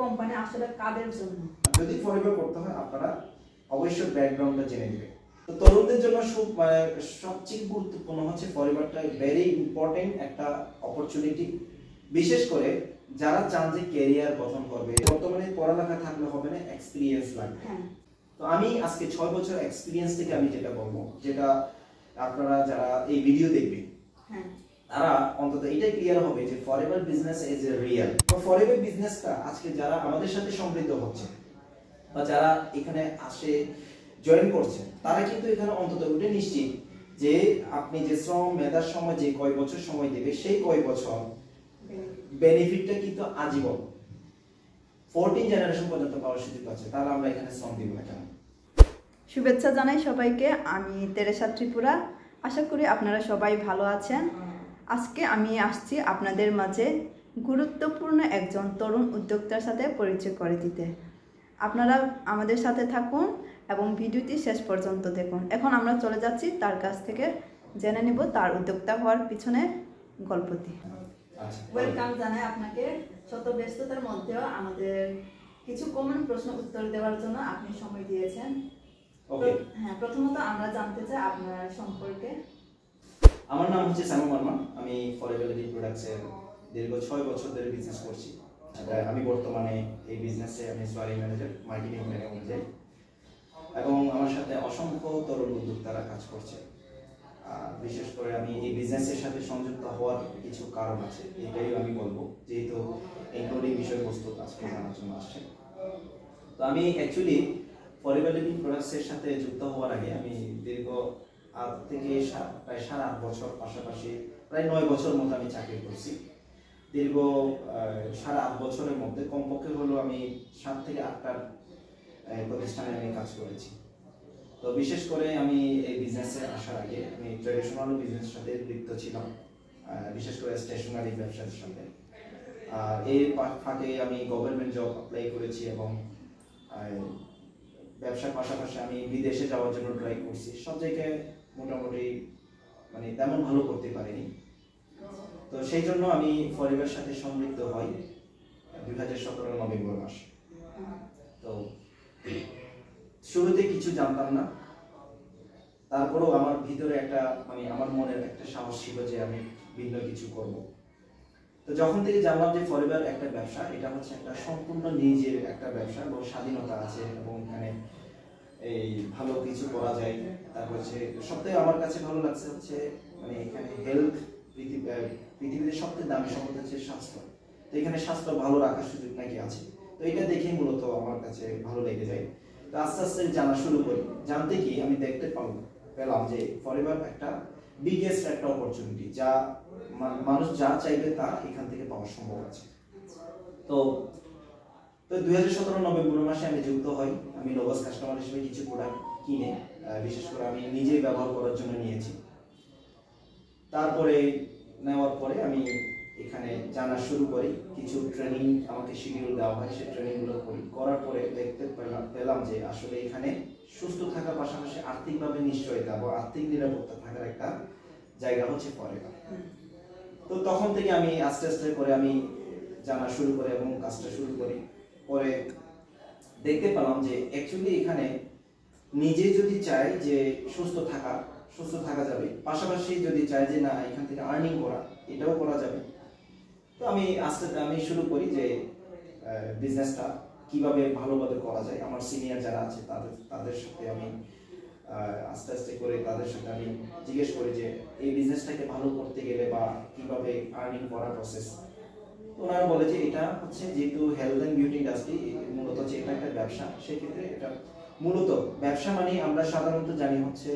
Company আসলে কাদের জন্য? যদি ফরএভার করতে হয় আপনারা অবশ্যই ব্যাকগ্রাউন্ডটা জেনে নেবেন। তো তরুণদের জন্য সবচেয়ে গুরুত্বপূর্ণ হচ্ছে ফরএভারটা ভেরি ইম্পর্টেন্ট একটা অপরচুনিটি, বিশেষ করে যারা চান যে ক্যারিয়ার গঠন করবে। বর্তমানে পড়ালেখা থাকলে হবে না, এক্সপিরিয়েন্স লাগবে। তো আমি আজকে 6 বছর এক্সপিরিয়েন্স থেকে আমি যেটা বলবো, যেটা আপনারা যারা এই ভিডিও দেখবেন তারা অন্তত এটাই ক্লিয়ার হবে যে forever business is a real. তো ফরএভার বিজনেসটা আজকে যারা আমাদের সাথে সম্পৃক্ত হচ্ছে বা যারা এখানে আসে জয়েন করছে, তারা কিন্তু এখানে অন্তত ওটা নিশ্চিত যে আপনি যে শ্রম মেধার সময় যে কয় বছর সময় দেবে, সেই কয় বছর বেনিফিটটা কিন্তু আজীবন 14 জেনারেশন পর্যন্ত পাওয়ার সুযোগ আছে। তাহলে আমরা এখানে শ্রম দিব না কেন? শুভেচ্ছা জানাই সবাইকে। আমি তেরেসা ত্রিপুরা। আশা করি আপনারা সবাই ভালো আছেন। আজকে আমি আসছি আপনাদের মাঝে গুরুত্বপূর্ণ একজন তরুণ উদ্যোক্তার সাথে পরিচয় করে দিতে। আপনারা আমাদের সাথে থাকুন এবং ভিডিওটি শেষ পর্যন্ত দেখুন। এখন আমরা চলে যাচ্ছি তার কাছ থেকে জেনে নিব তার উদ্যোক্তা হওয়ার পিছনে গল্পটি। ওয়েলকাম জানাই আপনাকে। শত ব্যস্ততার মধ্যেও আমাদের কিছু কমন প্রশ্ন উত্তর দেওয়ার জন্য আপনি সময় দিয়েছেন। হ্যাঁ, প্রথমত আমরা জানতে চাই আপনার সম্পর্কে। আমার নাম হচ্ছে সামু মার্মা। আমি ফরএভার প্রোডাক্টসের দীর্ঘ 6 বছর ধরে বিজনেস করছি। আমি বর্তমানে এই বিজনেসে আমি সোয়ারি ম্যানেজার, মার্কেটিং ম্যানেজার, এবং আমার সাথে অসংখ্য তরুণ উদ্যোক্তারা কাজ করছে। বিশেষ করে আমি এই বিজনেসের সাথে সংযুক্ত হওয়ার কিছু কারণ আছে, এটাই আমি বলবো, যেহেতু ইনক্লুডিং বিষয়বস্তু আজকে জানার জন্য আসছে। তো আমি অ্যাকচুয়ালি ফরএভার প্রোডাক্টসের সাথে যুক্ত হওয়ার আগে আমি দীর্ঘ প্রায় 7.5 বছর, পাশাপাশি প্রায় 9 বছর মতো আমি চাকরি করছি। দীর্ঘ 7.5 বছরের মধ্যে কমপক্ষে হলো আমি 7 থেকে 8টা প্রতিষ্ঠানে আমি কাজ করেছি। তো বিশেষ করে আমি এই বিজনেসে আসার আগে আমি ট্রেডিশনাল বিজনেসের সাথে লিপ্ত ছিলাম, বিশেষ করে স্টেশনারি ব্যবসার সাথে। এই ফাঁকে আমি গভর্নমেন্ট জব অ্যাপ্লাই করেছি এবং ব্যবসার পাশাপাশি আমি বিদেশে যাওয়ার জন্য ট্রাই করছি। সব জায়গায় মোটামুটি মানে তেমন ভালো করতে পারিনি। তো সেই জন্য আমি ফরএভার সাথে সম্পৃক্ত হই 2017 নভেম্বর মাসে। তো শুরুতে কিছু জানতাম না, তারপরেও আমার ভিতরে একটা মানে আমার মনের একটা সাহস ছিল যে আমি ভিন্ন কিছু করব। তো যখন থেকে জানলাম যে ফরএভার একটা ব্যবসা, এটা হচ্ছে একটা সম্পূর্ণ নিজের একটা ব্যবসা এবং স্বাধীনতা আছে এবং এখানে এই ভালো কিছু করা যায়। তারপর হচ্ছে সবথেকে আমার কাছে ভালো লাগছে হচ্ছে মানে এখানে হেলথ, পৃথিবীতে সবথেকে দামি সম্পদ হচ্ছে স্বাস্থ্য। তো এখানে স্বাস্থ্য ভালো রাখার সুযোগ নাকি আছে। তো এটা দেখে মূলত আমার কাছে ভালো লেগে যায়। তো আস্তে আস্তে জানা শুরু করি। জানতে গিয়ে আমি দেখতে পেলাম যে ফরএভার একটা বিগেস্ট একটা অপরচুনিটি, যা মানুষ যা চাইবে তা এখান থেকে পাওয়া সম্ভব আছে। তো 2017 নভেম্বর মাসে আমি যুক্ত হই। আমি লোগোস কাস্টমার হিসেবে কিছু প্রোডাক্ট কিনে বিশেষ করে আমি নিজেই ব্যবহার করার জন্য নিয়েছি। তারপরে নেওয়ার পরে আমি এখানে জানা শুরু করি, কিছু ট্রেনিং আমাকে শিডিউল দেওয়া হয়, সেই ট্রেনিংগুলো করার পরে দেখতে পেলাম যে আসলে এখানে সুস্থ থাকার পাশাপাশি আর্থিকভাবে নিশ্চয়তা বা আর্থিক নিরাপত্তা থাকার একটা জায়গা হচ্ছে ফরএভার। তো তখন থেকে আমি আস্তে আস্তে করে আমি জানা শুরু করি এবং কাজটা শুরু করি। পরে দেখতে পেলাম যে অ্যাকচুয়ালি এখানে নিজে যদি চাই যে সুস্থ থাকা যাবে, পাশাপাশি যদি চাই যে না এখান থেকে আর্নিং করা, এটাও করা যাবে। তো আমি শুরু করি যে বিজনেসটা কিভাবে ভালোভাবে করা যায়। আমার সিনিয়র যারা আছে তাদের সাথে আমি আস্তে আস্তে করে তাদের সাথে আমি জিজ্ঞেস করি যে এই বিজনেসটাকে ভালো করতে গেলে বা কিভাবে আর্নিং করার প্রসেস। ওনারা বলে যে এটা হচ্ছে যেহেতু হেলথ অ্যান্ড বিউটি ইন্ডাস্ট্রি মূলত হচ্ছে এটা একটা ব্যবসা, সেক্ষেত্রে এটা মূলত ব্যবসা মানে আমরা সাধারণত জানি হচ্ছে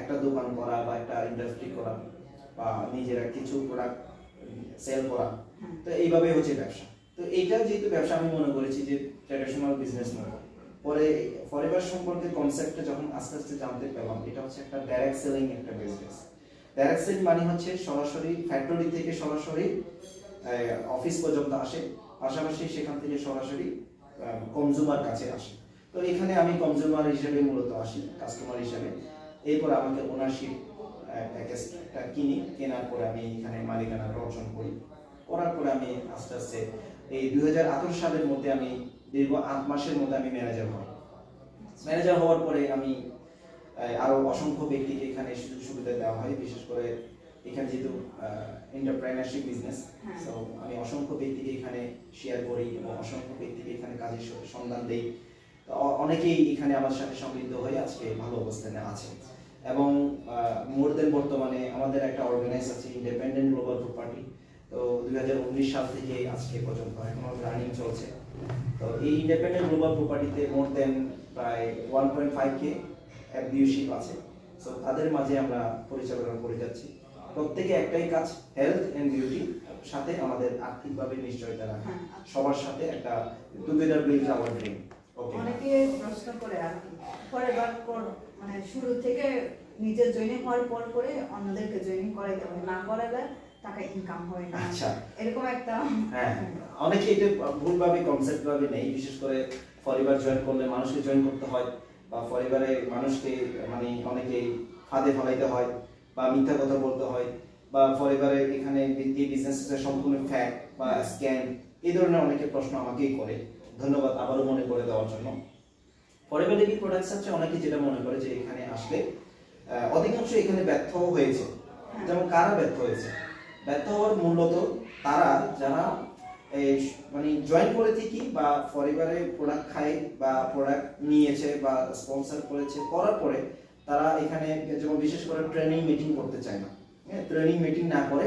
একটা দোকান করা বা একটা ইন্ডাস্ট্রি করা বা নিজেরা কিছু প্রোডাক্ট সেল করা। তো এইভাবে হচ্ছে ব্যবসা। তো এইটা যেহেতু ব্যবসা আমি মনে করেছি যে ট্র্যাডিশনাল বিজনেস নয়। পরে ফরএভার সম্পর্কে কনসেপ্টটা যখন আস্তে আস্তে জানতে পেলাম, এটা হচ্ছে একটা ডাইরেক্ট সেলিং একটা বিজনেস। ডাইরেক্ট সেলিং মানে হচ্ছে সরাসরি ফ্যাক্টরি থেকে সরাসরি অফিস পর্যন্ত আসে, পাশাপাশি সেখান থেকে সরাসরি কনজিউমার কাছে আসে। তো এখানে আমি কনজিউমার হিসেবে মূলত আসি, কাস্টমার হিসেবে। এরপর আমাকে ওনারশিপ প্যাকেজটা কেনার পরে আমি এখানে মালিকানা অর্জন করি। করার পরে আমি আস্তে আস্তে এই 2018 সালের মধ্যে আমি দীর্ঘ 8 মাসের মধ্যে আমি ম্যানেজার হই। ম্যানেজার হওয়ার পরে আমি আরো অসংখ্য ব্যক্তিকে এখানে সুযোগ সুবিধা দেওয়া হয়, বিশেষ করে এখানে যেহেতু এন্টারপ্রেনারশিপ বিজনেস, সো আমি অসংখ্য ব্যক্তিকে এখানে শেয়ার করি এবং অসংখ্য ব্যক্তিকে এখানে কাজের সন্ধান দেই। তো অনেকেই এখানে আমার সাথে সমৃদ্ধ হয়ে আজকে ভালো অবস্থানে আছে। এবং মোর দেন বর্তমানে আমাদের একটা অর্গানাইজ আছে ইন্ডিপেন্ডেন্ট গ্লোবাল প্রপার্টি। তো 2019 সাল থেকে আজকে পর্যন্ত এখনো রানিং চলছে। তো এই ইন্ডিপেন্ডেন্ট গ্লোবাল প্রপার্টিতে মোর দেন প্রায় 1.5K ভিউশিপ আছে। সো তাদের মাঝে আমরা পরিচালনা করে যাচ্ছি। প্রত্যেকে একটাই কাজ, হেলথ এন্ড বিউটি, সাথে আমাদের আর্থিকভাবে নিশ্চয়তা রাখা, সবার সাথে একটা টুগেদার বিল্ড আওয়ার ড্রিম। ওকে, অনেকে প্রশ্ন করে আর কি, পরের মানে শুরু থেকে নিজের জয়েনিং হওয়ার পর করে অন্যদেরকে জয়েনিং করাইতে হয়, না করালে টাকা ইনকাম হয় না। আচ্ছা, এরকম একটা হ্যাঁ, অনেকে এটা ভুলভাবে কনসেপ্ট ভাবে নেই। বিশেষ করে পরিবার জয়েন করলে মানুষকে জয়েন করতে হয়, বা পরিবারে মানুষকে মানে অনেকে ফাঁদে ফেলাইতে হয়, বা মিথ্যা কথা বলতে হয়, বা পরিবারে এখানে এই বিজনেসটা সম্পূর্ণ ফ্যাক বা স্ক্যাম, এই ধরনের অনেকে প্রশ্ন আমাকেই করে। ধন্যবাদ আবারও মনে করে দেওয়ার জন্য। পরিবার লিভিং প্রোডাক্টস হচ্ছে অনেকে যেটা মনে করে যে এখানে আসলে অধিকাংশ এখানে ব্যর্থ হয়েছে। যেমন কারা ব্যর্থ হয়েছে? ব্যর্থ হওয়ার মূলত তারা যারা মানে জয়েন করে থেকে বা পরিবারে প্রোডাক্ট খায় বা প্রোডাক্ট নিয়েছে বা স্পন্সর করেছে, করার পরে তারা এখানে যেমন বিশেষ করে ট্রেনিং মিটিং করতে চায় না। ট্রেনিং মিটিং না করে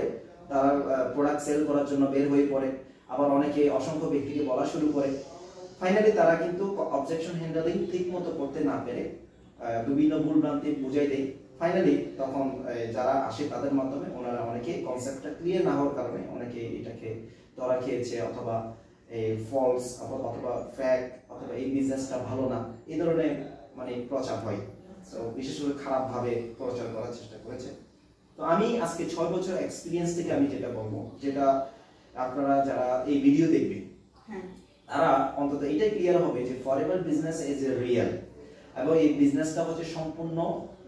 তারা প্রোডাক্ট সেল করার জন্য বের হয়ে পড়ে। আবার অনেকে অসংখ্য ব্যক্তিকে বলা শুরু করে। ফাইনালি তারা কিন্তু অবজেকশন হ্যান্ডলিং ঠিক মতো করতে না পেরে বিভিন্ন ভুলভ্রান্তি বুঝাই দেয়। ফাইনালি তখন যারা আসে তাদের মাধ্যমে ওনারা অনেকে কনসেপ্টটা ক্লিয়ার না হওয়ার কারণে অনেকে এটাকে ধরা খেয়েছে, অথবা ফলস অথবা ফ্যাক, অথবা এই বিজনেসটা ভালো না, এই ধরনের মানে প্রচার হয়। তো বিশেষ করে খারাপভাবে প্রচার করার চেষ্টা করেছে। তো আমি আজকে 6 বছর এক্সপিরিয়েন্স থেকে আমি যেটা বলবো, যেটা আপনারা যারা এই ভিডিও দেখবেন তারা অন্তত এটাই ক্লিয়ার হবে যে forever business is a real, এবং এই বিজনেসটা হচ্ছে সম্পূর্ণ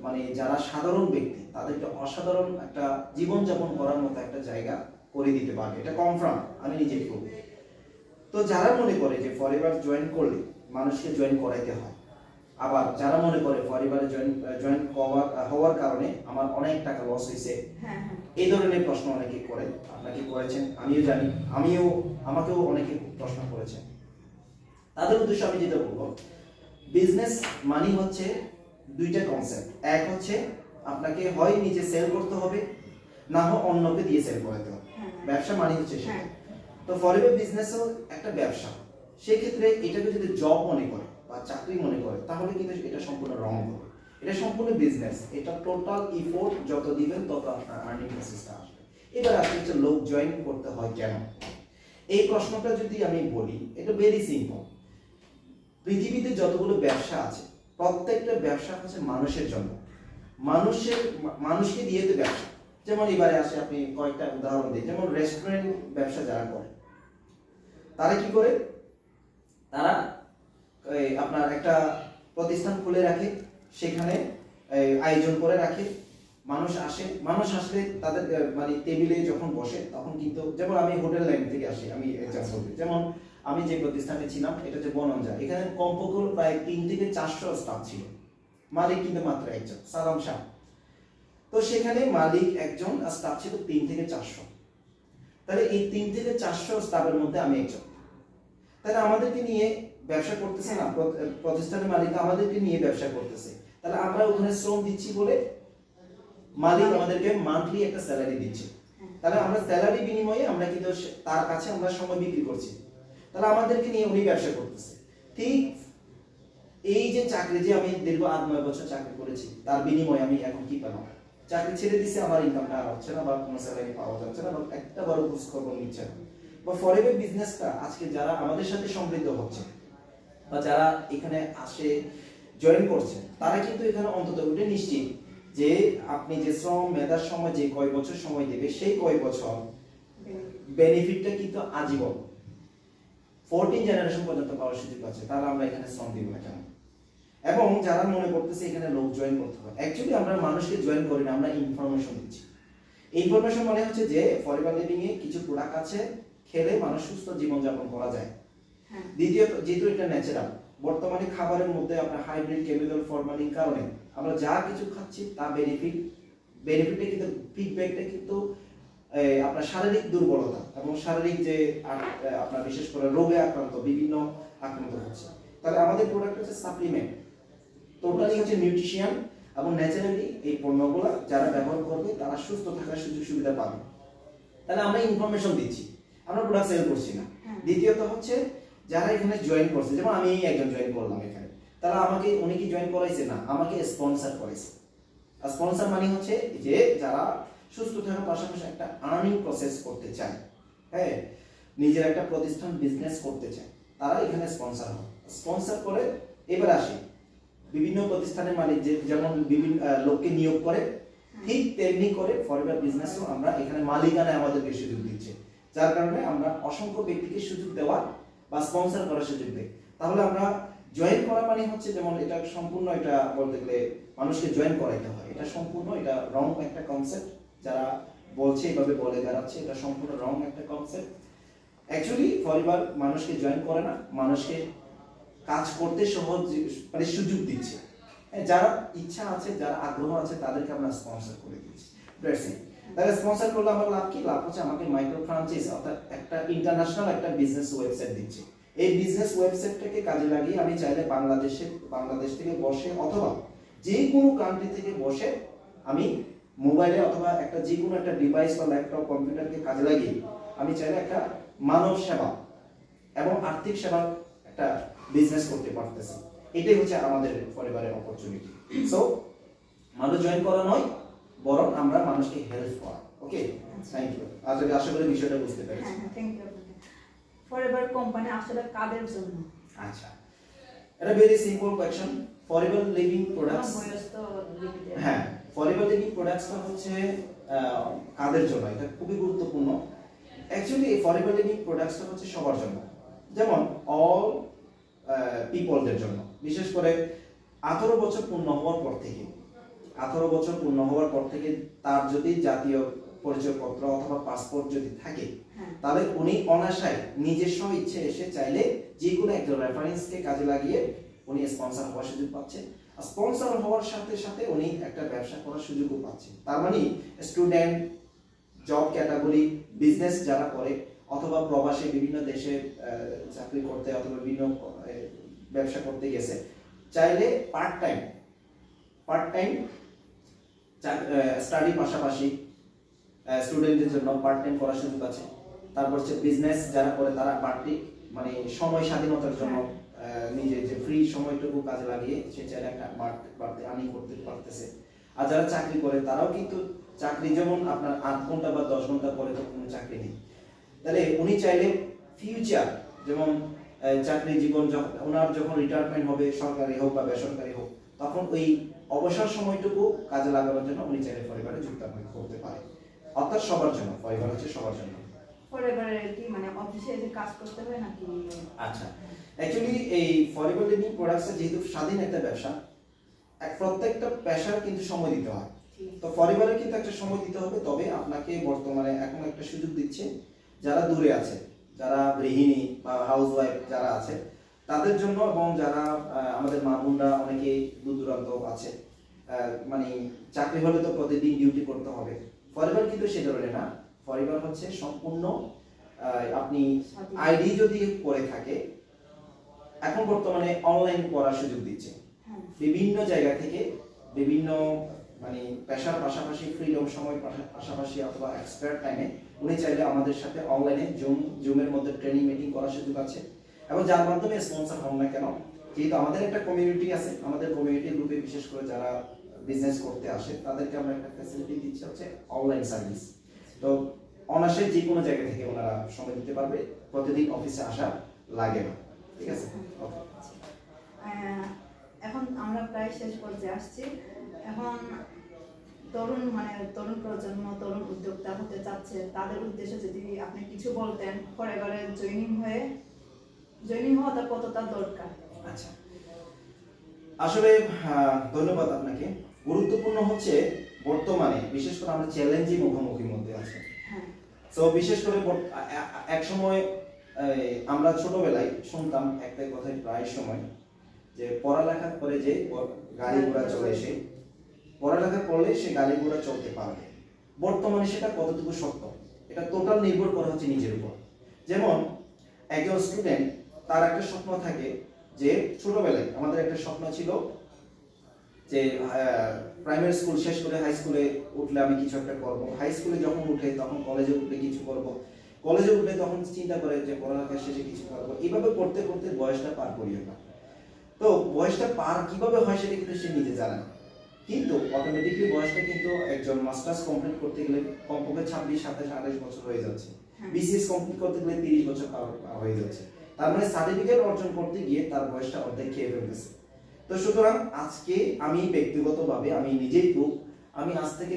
মানে যারা সাধারণ ব্যক্তি তাদেরকে অসাধারণ একটা জীবনযাপন করার মতো একটা জায়গা করে দিতে পারবে, এটা কনফার্ম, আমি নিজে বলবো। তো যারা মনে করে যে ফরএভার জয়েন করলে মানুষকে জয়েন করাইতে হয়, আবার যারা মনে করে পরিবারে জয়েন হওয়ার কারণে আমার অনেক টাকা লস হয়েছে, এই ধরনের প্রশ্ন অনেকে করে, আপনাকে করেছেন, আমিও জানি, আমাকেও অনেকে প্রশ্ন করেছেন। তাদের উদ্দেশ্যে আমি যেটা বলবো, বিজনেস মানি হচ্ছে দুইটা কনসেপ্ট। এক হচ্ছে আপনাকে হয় নিজে সেল করতে হবে, না হয় অন্যকে দিয়ে সেল করাতে হবে। ব্যবসা মানি হচ্ছে সেটা। তো ফরএভার বিজনেসও একটা ব্যবসা। সেক্ষেত্রে এটাকে যদি জব মনে করে বা চাকরি মনে করে তাহলে কিন্তু এটা সম্পূর্ণ রং হবে। এটা সম্পূর্ণ বিজনেস, এটা টোটাল ইফোর্ট যত দিবেন তত আপনার আর্নিং প্রসেসটা আসবে। এবার আসলে লোক জয়েন করতে হয় কেন, এই প্রশ্নটা যদি আমি বলি, এটা ভেরি সিম্পল। পৃথিবীতে যতগুলো ব্যবসা আছে প্রত্যেকটা ব্যবসা হচ্ছে মানুষের জন্য, মানুষকে দিয়ে তো ব্যবসা। যেমন এবারে আসে আপনি কয়েকটা উদাহরণ দিই, যেমন রেস্টুরেন্ট ব্যবসা যারা করে তারা কি করে, তারা আপনার একটা প্রতিষ্ঠান খুলে রাখে, সেখানে আয়োজন করে রাখে, মানুষ আসলে তাদের মানে টেবিলে যখন বসে তখন কিন্তু, যেমন আমি হোটেল লাইন থেকে আসি, আমি এক্সাম্পল দিই, যেমন আমি যে প্রতিষ্ঠানে ছিলাম এটা হচ্ছে বনঞ্জা, এখানে কমপক্ষে প্রায় 3 থেকে 400 স্টাফ ছিল, মালিক কিন্তু মাত্র একজন, সালাম শাহ। তো সেখানে মালিক একজন আর স্টাফ ছিল 3 থেকে 400। তাহলে এই 3 থেকে 400 স্টাফের মধ্যে আমি একজন, তাহলে আমাদেরকে নিয়ে ব্যবসা করতেছে না, প্রতিষ্ঠানের মালিক আমাদেরকে নিয়ে ব্যবসা করতেছে, তাহলে আমরা ওখানে শ্রম দিচ্ছি বলে মালিক আমাদেরকে মান্থলি একটা স্যালারি দিচ্ছে, তাহলে আমরা স্যালারি বিনিময়ে আমরা কিন্তু তার কাছে আমরা সময় বিক্রি করছি, তাহলে আমাদেরকে নিয়ে উনি ব্যবসা করতেছে। ঠিক এই যে চাকরি, যে আমি দীর্ঘ 8-9 বছর চাকরি করেছি, তার বিনিময়ে আমি এখন কি পেলাম? চাকরি ছেড়ে দিছে, আমার ইনকামটা আর হচ্ছে না, বা কোনো স্যালারি পাওয়া যাচ্ছে না, বা একটা বড় খোঁজ খবর নিচ্ছে না। বা ফরএভার বিজনেসটা আজকে যারা আমাদের সাথে সমৃদ্ধ হচ্ছে বা যারা এখানে আসে জয়েন করছে, তারা কিন্তু এখানে অন্তত ওটা নিশ্চিত যে আপনি যে শ্রম মেধার সময় যে কয় বছর সময় দেবে, সেই কয় বছর বেনিফিটটা কিন্তু আজীবন 14 জেনারেশন পর্যন্ত পাওয়ার সুযোগ আছে। তাহলে আমরা এখানে শ্রম দিব না কেন? এবং যারা মনে করতেছে এখানে লোক জয়েন করতে হবে, অ্যাকচুয়ালি আমরা মানুষকে জয়েন করি না, আমরা ইনফরমেশন দিচ্ছি। ইনফরমেশন মানে হচ্ছে যে ফরএভার লিভিং এ কিছু প্রোডাক্ট আছে, খেলে মানুষ সুস্থ জীবনযাপন করা যায়। হ্যাঁ দ্বিতীয়ত যেহেতু এটা ন্যাচারাল, বর্তমানে খাবারের মধ্যে আপনার হাইব্রিড কেমিক্যাল ফরমালিন কারণে আমরা যা কিছু খাচ্ছি তা বেনিফিটে কিন্তু ফিডব্যাকটা কিন্তু আপনার শারীরিক দুর্বলতা এবং শারীরিক যে আপনার বিশেষ করে রোগে বিভিন্ন আক্রান্ত হচ্ছে। তাহলে আমাদের প্রোডাক্ট হচ্ছে সাপ্লিমেন্ট, টোটালি হচ্ছে নিউট্রিশন এবং ন্যাচারালি এই পণ্যগুলো যারা ব্যবহার করবে তারা সুস্থ থাকার সুযোগ সুবিধা পাবে। তাহলে আমরা ইনফরমেশন দিচ্ছি, আমরা প্রোডাক্ট সেল করছি না। দ্বিতীয়ত হচ্ছে যারা এখানে জয়েন করছে, যেমন আমি একজন জয়েন করলাম এখানে, তারা আমাকে উনি কি জয়েন করাইছে না, আমাকে স্পন্সর করেছে। আর স্পন্সর মানে হচ্ছে যে যারা সুস্থ থাকার পাশাপাশি একটা আর্নিং প্রসেস করতে চায়, হ্যাঁ নিজের একটা প্রতিষ্ঠান বিজনেস করতে চায়, তারা এখানে স্পন্সর হয়। স্পন্সর করে এবার আসে বিভিন্ন প্রতিষ্ঠানের মালিক যেমন বিভিন্ন লোককে নিয়োগ করে, ঠিক তেমনি করে ফরএভার বিজনেসও আমরা এখানে মালিকানায় আমাদেরকে সুযোগ দিচ্ছে, যার কারণে আমরা অসংখ্য ব্যক্তিকে সুযোগ দেওয়া বা স্পন্সর করার সুযোগ দেই। তাহলে আমরা জয়েন করা মানে হচ্ছে যেমন এটা সম্পূর্ণ, এটা বলতে গেলে মানুষকে জয়েন করাইতে হয়, এটা সম্পূর্ণ এটা রং একটা কনসেপ্ট। যারা বলছে এভাবে বলে বেড়াচ্ছে, এটা সম্পূর্ণ রং একটা কনসেপ্ট। অ্যাকচুয়ালি ফরএভার মানুষকে জয়েন করে না, মানুষকে কাজ করতে সহজ মানে সুযোগ দিচ্ছে। যারা ইচ্ছা আছে, যারা আগ্রহ আছে তাদেরকে আমরা স্পন্সর করে দিচ্ছি। তাহলে স্পন্সর করলে আমার লাভ কি? লাভ হচ্ছে আমাকে মাইক্রো ফ্র্যাঞ্চাইজ অর্থাৎ একটা ইন্টারন্যাশনাল একটা বিজনেস ওয়েবসাইট দিচ্ছে। এই বিজনেস ওয়েবসাইটটাকে কাজে লাগিয়ে আমি চাইলে বাংলাদেশ থেকে বসে অথবা যে কোনো কান্ট্রি থেকে বসে আমি মোবাইলে অথবা একটা যে কোনো একটা ডিভাইস বা ল্যাপটপ কম্পিউটারকে কাজে লাগিয়ে আমি চাইলে একটা মানব সেবা এবং আর্থিক সেবার একটা বিজনেস করতে পারতেছি। এটাই হচ্ছে আমাদের ফরএভারের অপরচুনিটি। সো মানুষ জয়েন করা নয়, বরং আমরা মানুষকে হেল্প করা। ওকে, থ্যাংক ইউ। আশা করি বিষয়টা বুঝতে পেরেছি। হ্যাঁ থ্যাংক ইউ। ফরএভার কোম্পানি আসলে কাদের জন্য? আচ্ছা, এটা very simple question. Forever living products, হ্যাঁ ফরএভার লিভিং প্রোডাক্টসটা হচ্ছে কাদের জন্য, এটা খুবই গুরুত্বপূর্ণ। অ্যাকচুয়ালি এই ফরএভার লিভিং প্রোডাক্টসটা হচ্ছে সবার জন্য, যেমন অল পিপলদের জন্য। বিশেষ করে 18 বছর পূর্ণ হওয়ার পর থেকে তার যদি জাতীয় পরিচয়পত্র অথবা পাসপোর্ট যদি থাকে, তাহলে উনি অনায়াসে নিজস্ব ইচ্ছে এসে চাইলে যে কোনো একজন রেফারেন্সকে কাজে লাগিয়ে উনি স্পন্সর হওয়ার সুযোগ পাচ্ছেন। আর স্পন্সর হওয়ার সাথে সাথে উনি একটা ব্যবসা করার সুযোগও পাচ্ছেন। তার মানে স্টুডেন্ট, জব ক্যাটাগরি, বিজনেস যারা করে অথবা প্রবাসে বিভিন্ন দেশে চাকরি করতে অথবা বিভিন্ন ব্যবসা করতে গেছে, চাইলে পার্ট টাইম স্টাডি পাশাপাশি স্টুডেন্টদের জন্য পার্ট টাইম করার সুযোগ আছে। তারপর হচ্ছে বিজনেস যারা করে তারা মানে সময় স্বাধীনতার জন্য নিজের যে ফ্রি সময়টুকু কাজে লাগিয়ে সে চাইলে একটা বাড়তে আর্নিং করতে পারতেছে। আর যারা চাকরি করে তারাও কিন্তু চাকরি যেমন আপনার 8 ঘন্টা বা 10 ঘন্টা পরে তো কোনো চাকরি নেই, তাহলে উনি চাইলে ফিউচার যেমন চাকরি জীবন ওনার যখন রিটায়ারমেন্ট হবে, সরকারি হোক বা বেসরকারি হোক, তখন ওই অবসর সময়টুকু কাজে লাগানোর জন্য উনি চাইলে ফরএভারে যুক্ত করতে পারে। অর্থাৎ সবার জন্য, ফরএভার হচ্ছে সবার জন্য। ফরএভারে কি মানে অফিসে যে কাজ করতে হয় নাকি? আচ্ছা, অ্যাকচুয়ালি এই ফরএভার লিভিং প্রোডাক্টস যেহেতু স্বাধীন একটা ব্যবসা, প্রত্যেকটা পেশার কিন্তু সময় দিতে হয়। তো ফরএভারে কিন্তু একটা সময় দিতে হবে। তবে আপনাকে বর্তমানে এখন একটা সুযোগ দিচ্ছে, যারা দূরে আছে, যারা গৃহিণী বা হাউসওয়াইফ যারা আছে তাদের জন্য, এবং যারা আমাদের মা বোনরা অনেকে দূর দূরান্ত আছে, মানে চাকরি হলে তো প্রতিদিন ডিউটি করতে হবে। ফরএভার কিন্তু সে ধরনের না। ফরএভার হচ্ছে সম্পূর্ণ আপনি আইডি যদি করে থাকে, এখন বর্তমানে অনলাইন করার সুযোগ দিচ্ছে। বিভিন্ন জায়গা থেকে বিভিন্ন মানে পেশার পাশাপাশি ফ্রিডম সময় পাশাপাশি অথবা এক্সপার্ট টাইমে উনি চাইলে আমাদের সাথে অনলাইনে জুমের মধ্যে ট্রেনিং মিটিং করার সুযোগ আছে। এবং যার মাধ্যমে স্পন্সর হন না কেন, যেহেতু আমাদের একটা কমিউনিটি আছে, আমাদের কমিউনিটি গ্রুপে বিশেষ করে যারা বিজনেস করতে আসে তাদেরকে আমরা একটা ফ্যাসিলিটি দিচ্ছি হচ্ছে অনলাইন সার্ভিস। তো অনায়াসে যে কোনো জায়গা থেকে ওনারা সময় দিতে পারবে, প্রতিদিন অফিসে আসা লাগে না। ঠিক আছে, ওকে। এখন আমরা প্রায় শেষ পর্যায়ে আসছি। এখন তরুণ প্রজন্ম, তরুণ উদ্যোক্তা হতে চাচ্ছে, তাদের উদ্দেশ্যে যদি আপনি কিছু বলতেন, ফরএভারে জয়েনিং হওয়াটা কতটা দরকার? আচ্ছা, আসলে ধন্যবাদ আপনাকে। গুরুত্বপূর্ণ হচ্ছে বর্তমানে বিশেষ করে আমরা চ্যালেঞ্জিং মুখোমুখির মধ্যে আছি। তো বিশেষ করে এক সময় আমরা ছোটবেলায় শুনতাম একটা কথা প্রায় সময় যে পড়ালেখা করে যে গাড়ি ঘোড়া চলে, সে পড়ালেখা করলে সে গাড়ি ঘোড়া চলতে পারবে। বর্তমানে সেটা কতটুকু সত্য এটা টোটাল নির্ভর করা হচ্ছে নিজের উপর। যেমন একজন স্টুডেন্ট, তার একটা স্বপ্ন থাকে যে ছোটবেলায় আমাদের একটা স্বপ্ন ছিল যে প্রাইমারি স্কুল শেষ করে হাই স্কুলে উঠলে আমি কিছু একটা করব, হাই স্কুলে যখন উঠে তখন কলেজে উঠলে কিছু করব, কলেজে উঠলে তখন চিন্তা করে যে পড়ালেখা শেষে কিছু করবো। এইভাবে করতে করতে বয়সটা পার করিও না। তো বয়সটা পার কিভাবে হয় সেটা কিন্তু সে নিজে জানে না, কিন্তু অটোমেটিকলি বয়সটা কিন্তু একজন মাস্টার্স কমপ্লিট করতে গেলে কমপক্ষে 26, 27, 28 বছর হয়ে যাচ্ছে, বিসিএস কমপ্লিট করতে গেলে 30 বছর পার হয়ে যাচ্ছে। তার মানে সার্টিফিকেট অর্জন করতে গিয়ে তার বয়সটা অর্ধেক খেয়ে ফেলতেছে। তো সুতরাং আজকে আমি ব্যক্তিগতভাবে আমি নিজেই প্রুফ, আমি আজ থেকে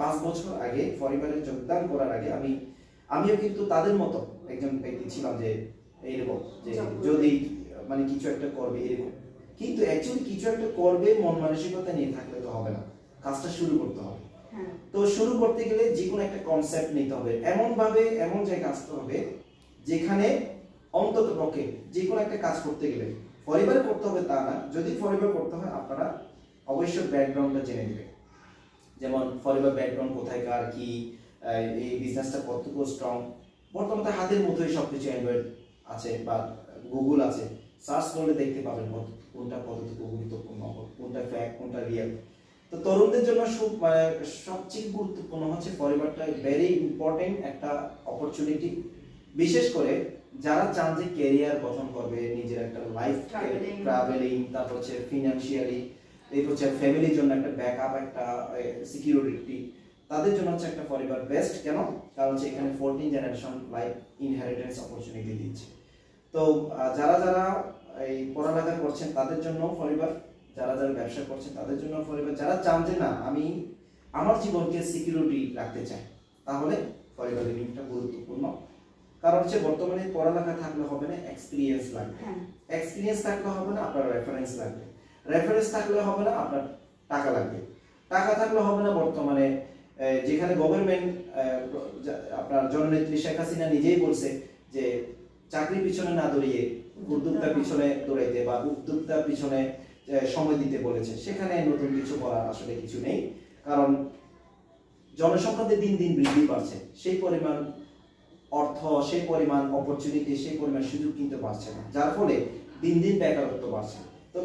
5 বছর আগে পরিবারে যোগদান করার আগে আমিও কিন্তু তাদের মতো একজন ব্যক্তি ছিলাম যে এইরকম যে যদি মানে কিছু একটা করবে এরকম, কিন্তু অ্যাকচুয়ালি কিছু একটা করবে মন মানসিকতা নিয়ে থাকলে তো হবে না, কাজটা শুরু করতে হবে। তো শুরু করতে গেলে যে কোনো একটা কনসেপ্ট নিতে হবে, এমন জায়গায় আসতে হবে যেখানে অন্তত পক্ষে যে কোনো একটা কাজ করতে গেলে পরিবার করতে হবে তা না, যদি পরিবার করতে হয় আপনারা অবশ্যই ব্যাকগ্রাউন্ডটা জেনে নেবেন, যেমন পরিবার ব্যাকগ্রাউন্ড কোথায় কার কি, এই বিজনেসটা কতটুকু স্ট্রং। বর্তমানে হাতের মতোই সবকিছু অ্যান্ড্রয়েড আছে বা গুগল আছে, সার্চ করলে দেখতে পাবেন কোনটা কতটুকু গুরুত্বপূর্ণ, কোনটা ফ্যাক্ট, কোনটা রিয়েল। তো তরুণদের জন্য সবচেয়ে গুরুত্বপূর্ণ হচ্ছে পরিবারটা ভেরি ইম্পর্টেন্ট একটা অপরচুনিটি, বিশেষ করে যারা চান যে ক্যারিয়ার গঠন করবে, নিজের একটা লাইফ ট্রাভেলিং, তারপর হচ্ছে ফিনান্সিয়ালি, এরপর হচ্ছে ফ্যামিলির জন্য একটা ব্যাকআপ, একটা সিকিউরিটি, তাদের জন্য হচ্ছে একটা পরিবার বেস্ট। কেন? কারণ হচ্ছে এখানে 14 জেনারেশন লাইফ ইনহেরিটেন্স অপরচুনিটি দিচ্ছে। তো যারা এই পড়ালেখা করছেন তাদের জন্য পরিবার, যারা ব্যবসা করছেন তাদের জন্য পরিবার, যারা চান যে না আমি আমার জীবনকে সিকিউরিটি রাখতে চাই, তাহলে পরিবারের লিঙ্কটা গুরুত্বপূর্ণ। কারণ হচ্ছে বর্তমানে পড়ালেখা থাকলে হবে না, এক্সপিরিয়েন্স লাগবে, এক্সপিরিয়েন্স থাকলে হবে না, আপনার রেফারেন্স লাগবে, রেফারেন্স থাকলে হবে না, আপনার টাকা লাগবে, টাকা থাকলে হবে না। বর্তমানে যেখানে গভর্নমেন্ট আপনার জননেত্রী শেখ হাসিনা নিজেই বলছে যে চাকরির পিছনে না দৌড়িয়ে উদ্যোক্তার পিছনে দৌড়াইতে বা উদ্যোক্তার পিছনে সময় দিতে বলেছে, সেখানে নতুন কিছু করার আসলে কিছু নেই। কারণ জনসংখ্যাতে দিন দিন বৃদ্ধি পাচ্ছে, সেই পরিমাণ অর্থ, সেই পরিমাণ অপরচুনিটি, সেই পরিমাণ সুযোগ কিন্তু পাচ্ছে না, যার ফলে দিন দিন বেকারত্ব বাড়ছে। তো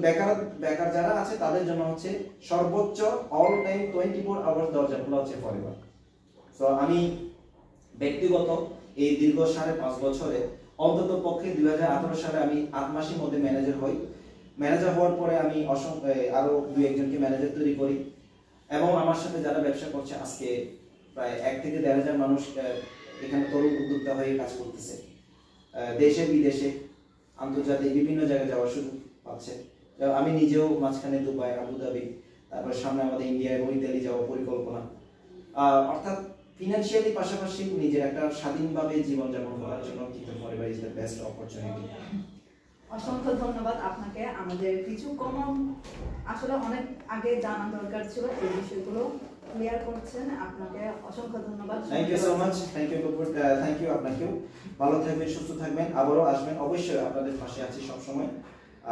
বেকার যারা আছে তাদের জন্য হচ্ছে সর্বোচ্চ অল টাইম 24 আওয়ার্স দরজা খোলা হচ্ছে পরিবার। তো আমি ব্যক্তিগত এই দীর্ঘ 5.5 বছরে অন্তত পক্ষে 2018 সালে আমি 8 মাসের মধ্যে ম্যানেজার হই। ম্যানেজার হওয়ার পরে আমি আরো 2-1 জনকে ম্যানেজার তৈরি করি, এবং আমার সাথে যারা ব্যবসা করছে আজকে প্রায় 1 থেকে 1,500 মানুষ এখানে তরুণ উদ্যোক্তা হয়ে কাজ করতেছে, দেশে বিদেশে আন্তর্জাতিক বিভিন্ন জায়গায় যাওয়ার সুযোগ পাচ্ছে। আমি নিজেও মাঝখানে দুবাই, আবুধাবি, তারপর সামনে আমাদের ইন্ডিয়া এবং ইতালি যাওয়ার পরিকল্পনা। অর্থাৎ ফিনান্সিয়ালি পাশাপাশি নিজের একটা স্বাধীনভাবে জীবনযাপন করার জন্য কিন্তু পরিবার ইজ দ্য বেস্ট অপরচুনিটি। অসংখ্য ধন্যবাদ আপনাকে, আমাদের কিছু কমন আসলে অনেক আগে জানা দরকার ছিল, এই বিষয়গুলো ক্লিয়ার করছেন, আপনাকে অসংখ্য ধন্যবাদ। Thank you so much, thank you আপনাকেও। ভালো থাকবেন, সুস্থ থাকবেন, আবারও আসবেন, অবশ্যই আপনাদের পাশে আছি সব সময়।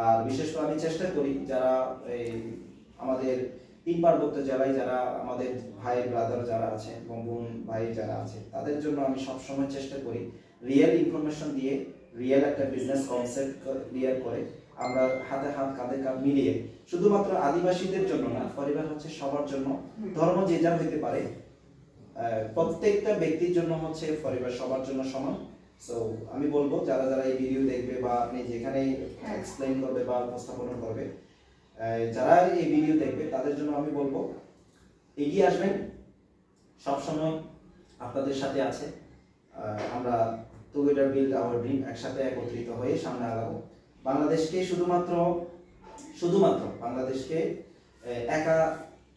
আর বিশেষ করে আমি চেষ্টা করি যারা এই আমাদের 3 পার্বত্য জেলায় যারা আমাদের ভাই ব্রাদার যারা আছে এবং বোন ভাই যারা আছে, তাদের জন্য আমি সব সময় চেষ্টা করি রিয়েল ইনফরমেশন দিয়ে, রিয়েল একটা বিজনেস কনসেপ্ট ক্লিয়ার করে আমরা হাতে হাত কাঁধে কাঁধ মিলিয়ে, শুধুমাত্র আদিবাসীদের জন্য না, পরিবার হচ্ছে সবার জন্য, ধর্ম যে যার হইতে পারে, প্রত্যেকটা ব্যক্তির জন্য হচ্ছে পরিবার সবার জন্য সমান। সো আমি বলবো যারা এই ভিডিও দেখবে বা আপনি যেখানে এক্সপ্লেইন করবে বা উপস্থাপনা করবে, যারা এই ভিডিও দেখবে তাদের জন্য আমি বলবো এগিয়ে আসবেন, সব সময় আপনাদের সাথে আছে। আমরা টুগেদার বিল্ড আওয়ার ড্রিম, একসাথে একত্রিত হয়ে সামনে আগাবো। বাংলাদেশকে শুধুমাত্র বাংলাদেশকে একা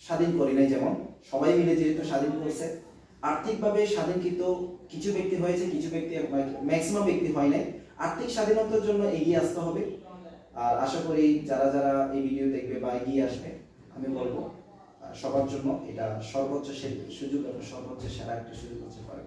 স্বাধীন করি নাই, যেমন সবাই মিলে যেহেতু স্বাধীন করছে, আর্থিকভাবে স্বাধীন কিন্তু কিছু ব্যক্তি হয়েছে, কিছু ব্যক্তি ম্যাক্সিমাম ব্যক্তি হয় নাই। আর্থিক স্বাধীনতার জন্য এগিয়ে আসতে হবে। আর আশা করি যারা এই ভিডিও দেখবে বা এগিয়ে আসবে, আমি বলবো সবার জন্য এটা সর্বোচ্চ সুযোগ এবং সর্বোচ্চ সেরা একটা সুযোগ হচ্ছে পারে।